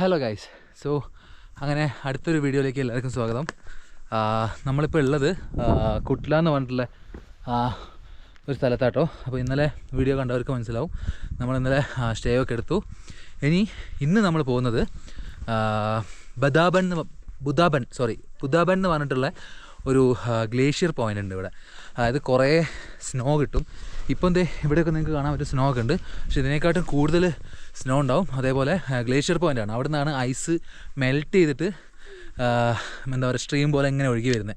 Hello guys. So അങ്ങനെ അടുത്തൊരു വീഡിയോയിലേക്ക് എല്ലാവർക്കും സ്വാഗതം. നമ്മളിപ്പോൾ ഉള്ളത് കുട്ട്ല എന്ന് പറഞ്ഞിട്ടുള്ള ഒരു സ്ഥലത്താട്ടോ. അപ്പോൾ ഇന്നലെ വീഡിയോ കണ്ടവർക്ക് മനസ്സിലാവും, നമ്മൾ ഇന്നലെ സ്റ്റേ ഒക്കെ എടുത്തു. ഇന്ന് നമ്മൾ പോകുന്നത് ബുദാബൻ എന്ന് പറഞ്ഞിട്ടുള്ള ഒരു ഗ്ലേഷ്യർ പോയിൻ്റ് ഉണ്ട് ഇവിടെ. അതായത് കുറേ സ്നോ കിട്ടും. ഇപ്പം ഇവിടെയൊക്കെ നിങ്ങൾക്ക് കാണാൻ പറ്റും, സ്നോ ഒക്കെ ഉണ്ട്. പക്ഷേ ഇതിനെക്കാട്ടും കൂടുതൽ സ്നോ ഉണ്ടാവും. അതേപോലെ ഗ്ലേഷ്യർ പോയിൻ്റാണ്. അവിടെ നിന്നാണ് ഐസ് മെൽറ്റ് ചെയ്തിട്ട് എന്താ പറയുക, സ്ട്രീം പോലെ ഇങ്ങനെ ഒഴുകി വരുന്നത്.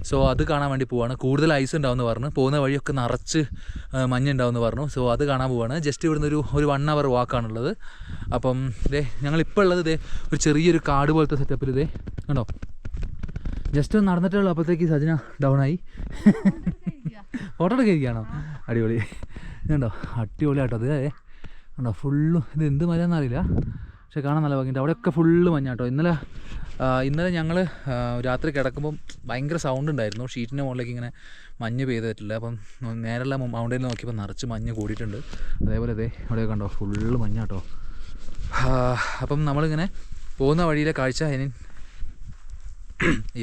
സോ അത് കാണാൻ വേണ്ടി പോവാണ്. കൂടുതൽ ഐസ് ഉണ്ടാവുമെന്ന് പറഞ്ഞു. പോകുന്ന വഴിയൊക്കെ നിറച്ച് മഞ്ഞുണ്ടാവുമെന്ന് പറഞ്ഞു. സോ അത് കാണാൻ പോവാണ്. ജസ്റ്റ് ഇവിടുന്ന് ഒരു 1 hour വാക്കാണുള്ളത്. അപ്പം ഞങ്ങളിപ്പോൾ ഉള്ളത് ഒരു ചെറിയൊരു കാട് പോലത്തെ സെറ്റപ്പിൽ കണ്ടോ, ജസ്റ്റ് ഒന്ന് നടന്നിട്ടുള്ളൂ. അപ്പോഴത്തേക്ക് സജന ഡൗൺ ആയി. ഫോട്ടോ ഒക്കെ ഇരിക്കുകയാണോ? അടിപൊളി കണ്ടോ, അടിപൊളി ആട്ടോ. അത് കണ്ടോ ഫുള്ളും, ഇത് എന്ത് മലയെന്നറിയില്ല, പക്ഷെ കാണാൻ നല്ല ഭംഗിയുണ്ട്. അവിടെയൊക്കെ ഫുള്ള് മഞ്ഞാട്ടോ. ഇന്നലെ ഞങ്ങൾ രാത്രി കിടക്കുമ്പം ഭയങ്കര സൗണ്ട് ഉണ്ടായിരുന്നു. ഷീറ്റിൻ്റെ മുകളിലേക്ക് ഇങ്ങനെ മഞ്ഞ് പെയ്തിട്ടില്ല. അപ്പം നേരെയുള്ള മൗണ്ടനിൽ നോക്കിയപ്പോൾ നിറച്ച് മഞ്ഞ് കൂടിയിട്ടുണ്ട്. അതേപോലെ ഇവിടെ കണ്ടോ ഫുള്ള് മഞ്ഞാട്ടോ. അപ്പം നമ്മളിങ്ങനെ പോകുന്ന വഴിയിലെ കാഴ്ച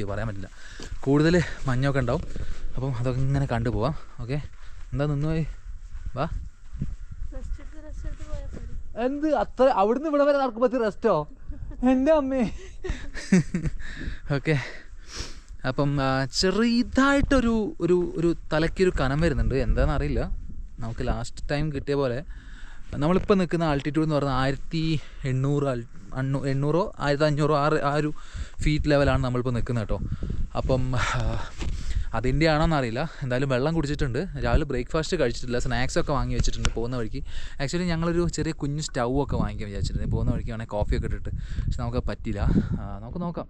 പറയാൻ പറ്റില്ല. കൂടുതൽ മഞ്ഞൊക്കെ ഉണ്ടാവും. അപ്പം അതൊക്കെ ഇങ്ങനെ കണ്ടു പോവാം. ഓക്കെ, എന്താ നിന്നുപോയി? വാ. എന്ത് അത്ര അവിടുന്ന് ഇവിടെ വരെ നടക്കുമ്പോൾ റെസ്റ്റോ? എൻ്റെ അമ്മേ. ഓക്കെ, അപ്പം ചെറിയതായിട്ടൊരു ഒരു തലയ്ക്കൊരു കനം വരുന്നുണ്ട്. എന്താണെന്ന് അറിയില്ല. നമുക്ക് ലാസ്റ്റ് ടൈം കിട്ടിയ പോലെ നമ്മളിപ്പോൾ നിൽക്കുന്ന ആൾട്ടിറ്റ്യൂഡ് എന്ന് പറഞ്ഞാൽ 1800 1500 ആ ഒരു ഫീറ്റ് ലെവലാണ് നമ്മളിപ്പോൾ നിൽക്കുന്നത് കേട്ടോ. അപ്പം അതിൻ്റെ ആണോന്ന് അറിയില്ല. എന്തായാലും വെള്ളം കുടിച്ചിട്ടുണ്ട്. രാവിലെ ബ്രേക്ക്ഫാസ്റ്റ് കഴിച്ചിട്ടില്ല. സ്നാക്സൊക്കെ വാങ്ങി വെച്ചിട്ടുണ്ട് പോകുന്ന വഴിക്ക്. ആക്ച്വലി ഞങ്ങളൊരു ചെറിയ കുഞ്ഞ് സ്റ്റൗ ഒക്കെ വാങ്ങിക്കാൻ വിചാരിച്ചിട്ടുണ്ട്. പോകുന്ന വഴിക്ക് വേണമെങ്കിൽ കോഫിയൊക്കെ ഇട്ടിട്ട്, പക്ഷെ നമുക്ക് പറ്റില്ല. നമുക്ക് നോക്കാം.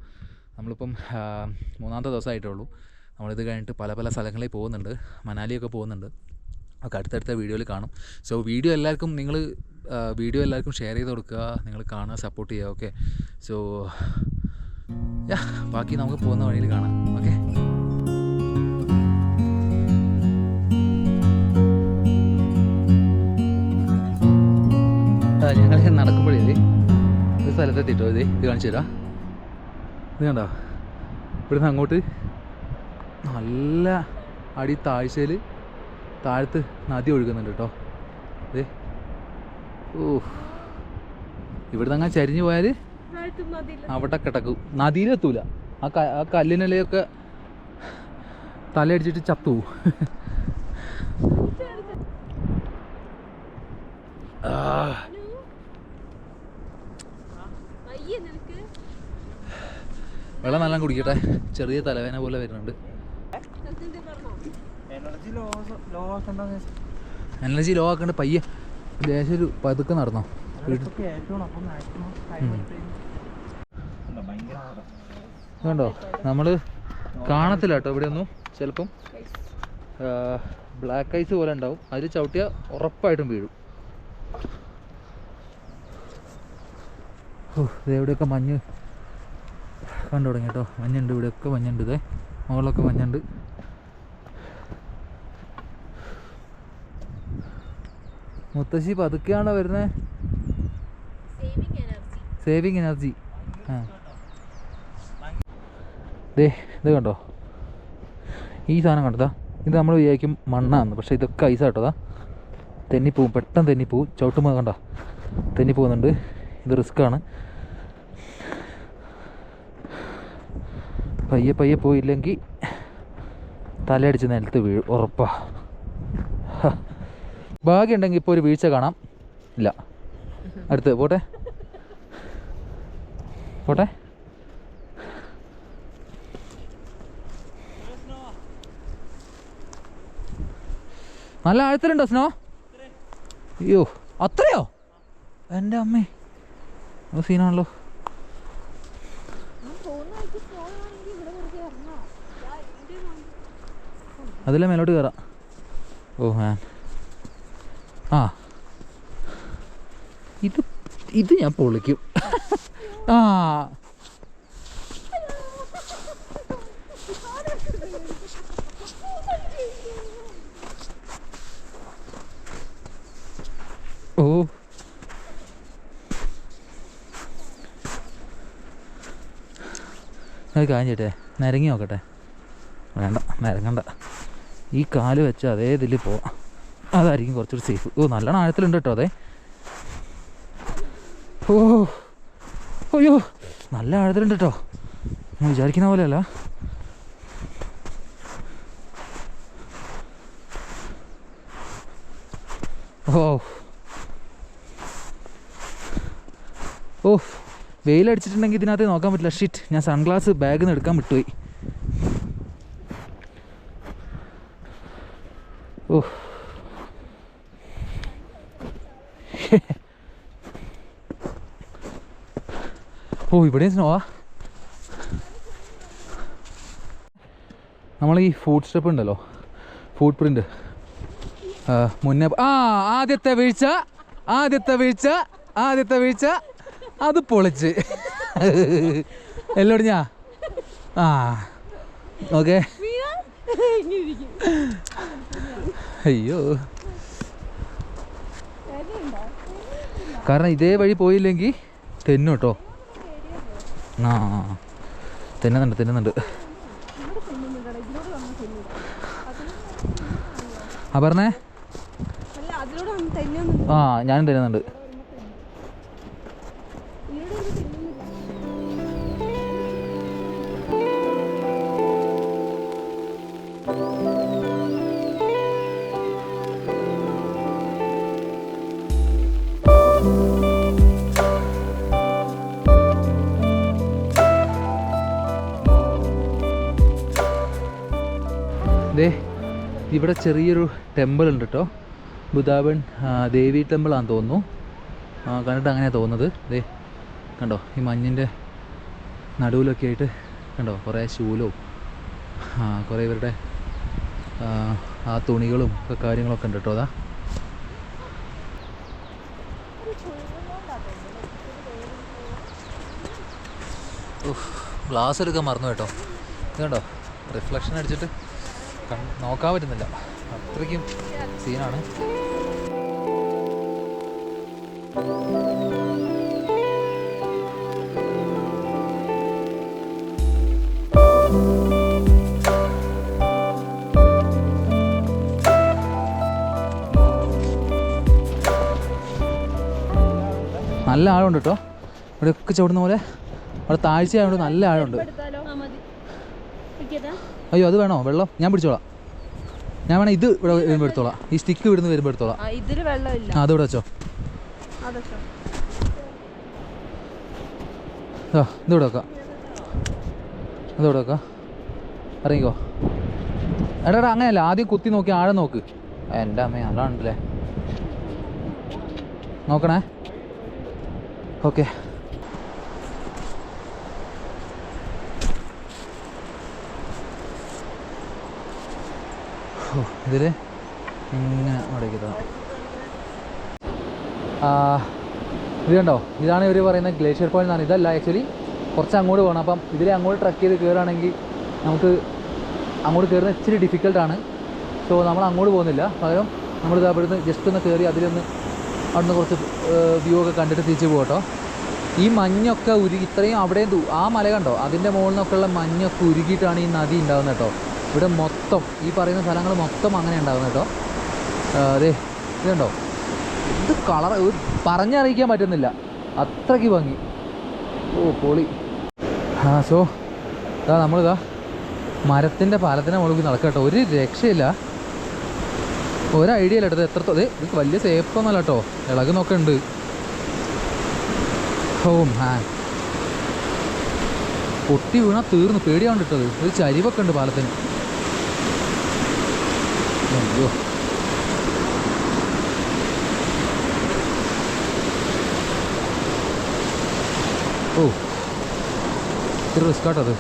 നമ്മളിപ്പം 3ാമത്തെ ദിവസമായിട്ടുള്ളൂ. നമ്മളിത് കഴിഞ്ഞിട്ട് പല സ്ഥലങ്ങളിൽ പോകുന്നുണ്ട്. മനാലിയൊക്കെ പോകുന്നുണ്ട്. ഒക്കെ അടുത്തടുത്ത വീഡിയോയിൽ കാണും. സോ വീഡിയോ എല്ലാവർക്കും ഷെയർ ചെയ്ത് കൊടുക്കുക. നിങ്ങൾ കാണുക, സപ്പോർട്ട് ചെയ്യുക. ഓക്കെ, സോ ബാക്കി നമുക്ക് പോകുന്ന വഴിയിൽ കാണാം. ഓക്കെ, ഞങ്ങൾ നടക്കുമ്പോഴേ ഒരു സ്ഥലത്തെത്തിട്ടോ. ഇത് കാണിച്ചു തരാം. ഇത് കണ്ടോ, ഇവിടുന്ന് അങ്ങോട്ട് നല്ല താഴ്ചയിൽ താഴത്ത് നദി ഒഴുകുന്നുണ്ട് കേട്ടോ. ഇവിടുന്ന് അങ്ങനെ ചരിഞ്ഞു പോയാൽ അവിടെ കിടക്കും. നദിയിലെത്തൂല. ആ കല്ലിനിലയൊക്കെ തലയടിച്ചിട്ട് ചത്തു. വെള്ളം നല്ല കുടിക്കട്ടെ. ചെറിയ തലവേദന പോലെ വരുന്നുണ്ട്. എനർജി ലോ ആക്കണ്ട. പയ്യെ ദേശം ഒരു പതുക്കെ നടന്നോ. കണ്ടോ, നമ്മൾ കാണത്തില്ല കേട്ടോ ഇവിടെ ഒന്നും. ചിലപ്പം ബ്ലാക്ക് ഐസ് പോലെ ഉണ്ടാവും. അതിൽ ചവിട്ടിയാൽ ഉറപ്പായിട്ടും വീഴും. ഇവിടെയൊക്കെ മഞ്ഞ് കണ്ടു തുടങ്ങി കേട്ടോ. മഞ്ഞുണ്ട്, ഇവിടെയൊക്കെ മഞ്ഞുണ്ട്. മുകളിലൊക്കെ മഞ്ഞുണ്ട്. മുത്തശ്ശി പതുക്കെയാണോ വരുന്നത്? Saving energy. ഇത് കണ്ടോ, ഈ സാധനം കണ്ടതാ. ഇത് നമ്മൾ വിചാരിക്കും മണ്ണാന്ന്, പക്ഷെ ഇതൊക്കെ ഐസാട്ടതാ. തെന്നിപ്പോവും, പെട്ടെന്ന് തെന്നിപ്പോവും. ചവിട്ടുമ്പോൾ കണ്ടോ തെന്നിപ്പോകുന്നുണ്ട്. ഇത് റിസ്ക്കാണ്. പയ്യെ പോയില്ലെങ്കിൽ തലയടിച്ച് നിലത്ത് വീഴും, ഉറപ്പാ. ഭാഗ്യമുണ്ടെങ്കിൽ ഇപ്പോൾ ഒരു വീഴ്ച കാണാം. ഇല്ല, അടുത്ത് പോട്ടെ. നല്ല ആഴത്തിലുണ്ടോ സ്നോ? അയ്യോ, അത്രയോ? എൻ്റെ അമ്മേ, സീനാണല്ലോ. അതിലെ മേലോട്ട് കയറാം. ഓ മാൻ, ഇത് ഞാൻ പൊളിക്കും. അത് കാഞ്ഞിട്ടേ നിരങ്ങി നോക്കട്ടെ. വേണ്ട, നിരങ്ങണ്ട. ഈ കാല് വെച്ച് അതേ ഇതിൽ പോവാം, അതായിരിക്കും കുറച്ചുകൂടി സേഫ്. ഓ, നല്ലോണം ആഴത്തിലുണ്ട് കേട്ടോ. അതെ, ഓ അയ്യോ, നല്ല ആഴത്തിലുണ്ട് കേട്ടോ. നമ്മൾ വിചാരിക്കുന്ന പോലെയല്ല. ഓ ഓ, വെയിലടിച്ചിട്ടുണ്ടെങ്കിൽ ഇതിനകത്ത് നോക്കാൻ പറ്റില്ല. ഷിറ്റ്, ഞാൻ സൺഗ്ലാസ് ബാഗിൽ നിന്ന് എടുക്കാൻ വിട്ടുപോയി. ഓ ഓ, ഇവിടെയും സ്നോവാ. നമ്മൾ ഈ ഫുഡ് സ്റ്റെപ്പ് ഉണ്ടല്ലോ, ഫുട് പ്രിൻ്റ്, മുന്നേ ആദ്യത്തെ വീഴ്ച അത് പൊളിച്ച് എല്ലോടി ഞാ ഓക്കെ. അയ്യോ, കാരണം ഇതേ വഴി പോയില്ലെങ്കിൽ തെന്നു കേട്ടോ. തെന്നുന്നുണ്ട്. പറഞ്ഞേ, ഞാനും തരുന്നുണ്ട്. ഇവിടെ ചെറിയൊരു ടെമ്പിൾ ഉണ്ട് കേട്ടോ, ബുദാബൻ ദേവി ടെമ്പിളാണെന്ന് തോന്നുന്നു. കണ്ടിട്ട് അങ്ങനെയാണ് തോന്നുന്നത്. ദേ കണ്ടോ, ഈ മഞ്ഞിൻ്റെ നടുവിലൊക്കെ ആയിട്ട് കണ്ടോ കുറേ ശൂലവും കുറേ ഇവരുടെ ആ തുണികളും ഒക്കെ കാര്യങ്ങളൊക്കെ ഉണ്ട് കേട്ടോ. അതാ ഗ്ലാസ് എടുക്കാൻ മറന്നു കേട്ടോ. ഇത് കണ്ടോ, റിഫ്ലക്ഷൻ അടിച്ചിട്ട് നോക്കാൻ പറ്റുന്നില്ല, അത്രയ്ക്കും സീനാണ്. നല്ല ആഴമുണ്ട് കേട്ടോ, ഇവിടെയൊക്കെ ചവിടുന്ന പോലെ. അവിടെ താഴ്ചയായതുകൊണ്ട് നല്ല ആഴമുണ്ട്. അയ്യോ, അത് വേണോ വെള്ളം? ഞാൻ പിടിച്ചോളാം. ഞാൻ വേണം ഇത് ഇവിടെ വരുമ്പോൾ എടുത്തോളാം. ഈ സ്റ്റിക്ക് ഇവിടുന്ന് വരുമ്പോൾ എടുത്തോളാം. അതിവിടെ വെച്ചോ. ഇതിവിടെ വെക്കാം, അതിവിടെ വെക്കാം. ഇറങ്ങിക്കോ. എടാ അങ്ങനെയല്ല, ആദ്യം കുത്തി നോക്കി ആഴം നോക്ക്. എൻ്റെ അമ്മ നല്ലതാണല്ലേ, നോക്കണേ. ഓക്കെ, ഇതിൽ ഇങ്ങനെ അടയ്ക്കുക. ഇത് കണ്ടോ, ഇതാണ് ഇവർ പറയുന്ന ഗ്ലേഷ്യർ പോയിന്റ് എന്നാണ്. ഇതല്ല, ആക്ച്വലി കുറച്ച് അങ്ങോട്ട് പോകണം. അപ്പം ഇതിൽ അങ്ങോട്ട് ട്രക്ക് ചെയ്ത് കയറുകയാണെങ്കിൽ നമുക്ക് അങ്ങോട്ട് കയറുന്ന ഇച്ചിരി ഡിഫിക്കൽട്ടാണ്. സോ നമ്മൾ അങ്ങോട്ട് പോകുന്നില്ല, പകരം നമ്മളിത് അവിടുന്ന് ജസ്റ്റ് ഒന്ന് കയറി അതിലൊന്ന് അവിടുന്ന് കുറച്ച് വ്യൂ ഒക്കെ കണ്ടിട്ട് തിരിച്ച് പോകട്ടോ. ഈ മഞ്ഞൊക്കെ ഉരുകി ഇത്രയും അവിടെയും ആ മല കണ്ടോ, അതിൻ്റെ മുകളിൽ നിന്നൊക്കെയുള്ള മഞ്ഞൊക്കെ ഉരുകിയിട്ടാണ് ഈ നദി ഉണ്ടാകുന്നത് കേട്ടോ. ഇവിടെ മൊത്തം ഈ പറയുന്ന സ്ഥലങ്ങൾ മൊത്തം അങ്ങനെ ഉണ്ടാകുന്നത് കേട്ടോ. അതെ, ഇതുണ്ടോ, ഇത് കളർ പറഞ്ഞറിയിക്കാൻ പറ്റുന്നില്ല, അത്രയ്ക്ക് ഭംഗി. ഓ പൊളി. സോ ഇതാ നമ്മളിതാ മരത്തിൻ്റെ പാലത്തിൻ്റെ മുകളിൽ നടക്കുക കേട്ടോ. ഒരു രക്ഷയില്ല, ഒരു ഐഡിയ ഇല്ല. എത്രത്തോളം ഇത് വലിയ സേഫൊന്നുമല്ല കേട്ടോ, ഇളകുന്നൊക്കെ ഉണ്ട്. ഓ മാൻ, പൊട്ടി വീണാൽ തീർന്നു, പേടിയാണ് ഇട്ടത്. ഒരു ചരിവൊക്കെ ഉണ്ട് പാലത്തിന്. അയ്യോ, ഓ ഇത്തിരി റിസ്ക്കാട്ടത്.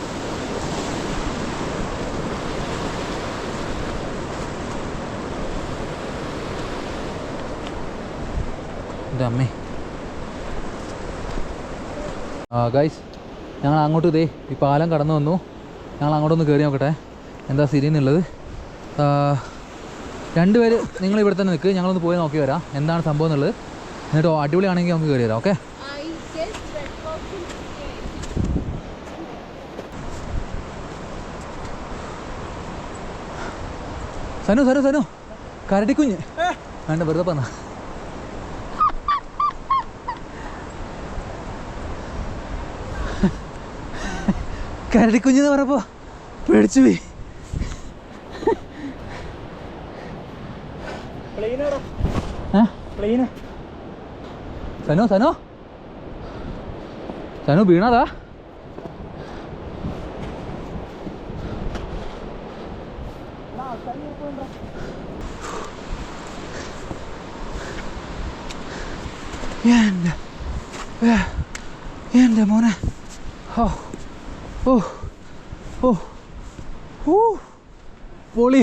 എൻ്റെ അമ്മേ. ഗൈസ്, ഞങ്ങൾ അങ്ങോട്ട് ഇതേ ഈ പാലം കടന്നു വന്നു. ഞങ്ങൾ അങ്ങോട്ടൊന്ന് കയറി നോക്കട്ടെ എന്താ സ്ഥിതിയെന്നുള്ളത്. രണ്ടുപേര് നിങ്ങൾ ഇവിടെ തന്നെ നിൽക്ക്, ഞങ്ങളൊന്ന് പോയി നോക്കി വരാം എന്താണ് സംഭവം എന്നുള്ളത്. എന്നിട്ട് അടിപൊളിയാണെങ്കിൽ നമുക്ക് കയറി വരാം. ഓക്കെ, സനു സനു സനു കരടിക്കുഞ്ഞ് വേണ്ട വെറുതെ പറഞ്ഞ കരടിക്കുഞ്ഞെന്ന് പറഞ്ഞപ്പോ പേടിച്ചു പോയി. സനു സനു സനു വീണതാ? എൻ്റെ മോനെ ഓ ഓ ഓ ഓ പൊളി.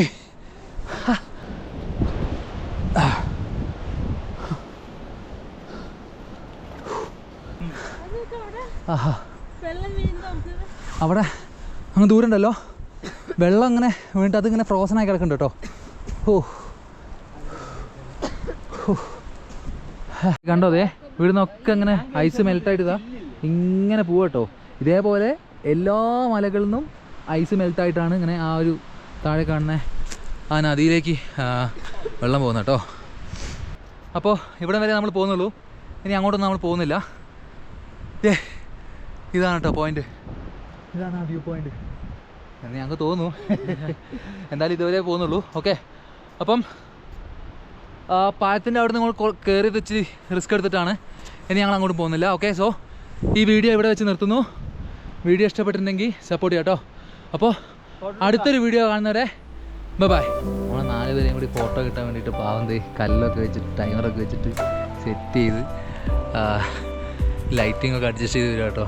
ആഹാ അവിടെ അങ്ങ് ദൂരം ഉണ്ടല്ലോ വെള്ളം അങ്ങനെ വീണിട്ട് അതിങ്ങനെ ഫ്രോസണായി കിടക്കുന്നുണ്ട് കേട്ടോ. ഓ കണ്ടോ അതെ വീടുന്നൊക്കെ അങ്ങനെ ഐസ് മെൽട്ടായിട്ട് ഇതാ ഇങ്ങനെ പോവാ കേട്ടോ. ഇതേപോലെ എല്ലാ മലകളിൽ നിന്നും ഐസ് മെൽട്ടായിട്ടാണ് ഇങ്ങനെ ആ ഒരു താഴെ കാണുന്ന ആ നദിയിലേക്ക് വെള്ളം പോകുന്നത് കേട്ടോ. അപ്പോൾ ഇവിടെ വരെ നമ്മൾ പോകുന്നുള്ളൂ, ഇനി അങ്ങോട്ടൊന്നും നമ്മൾ പോകുന്നില്ല. ഇതാണ് കേട്ടോ പോയിന്റ്, ഇതാണ് ആ വ്യൂ പോയിന്റ് എന്ന് ഞങ്ങൾക്ക് തോന്നുന്നു. എന്തായാലും ഇതുവരെ പോകുന്നുള്ളൂ. ഓക്കെ, അപ്പം പാലത്തിൻ്റെ അവിടെ നിങ്ങൾ കയറി വെച്ച് റിസ്ക് എടുത്തിട്ടാണ്, ഇനി ഞങ്ങൾ അങ്ങോട്ട് പോകുന്നില്ല. ഓക്കെ, സോ ഈ വീഡിയോ ഇവിടെ വെച്ച് നിർത്തുന്നു. വീഡിയോ ഇഷ്ടപ്പെട്ടിട്ടുണ്ടെങ്കിൽ സപ്പോർട്ട് ചെയ്യാം കേട്ടോ. അപ്പോൾ അടുത്തൊരു വീഡിയോ കാണുന്നവരെ ബൈ. നമ്മൾ 4 പേരെയും കൂടി ഫോട്ടോ കിട്ടാൻ വേണ്ടിയിട്ട് പാവം കല്ലൊക്കെ വെച്ചിട്ട് ടൈമറൊക്കെ വെച്ചിട്ട് സെറ്റ് ചെയ്ത് ലൈറ്റിങ്ങൊക്കെ അഡ്ജസ്റ്റ് ചെയ്ത് തരാം കേട്ടോ.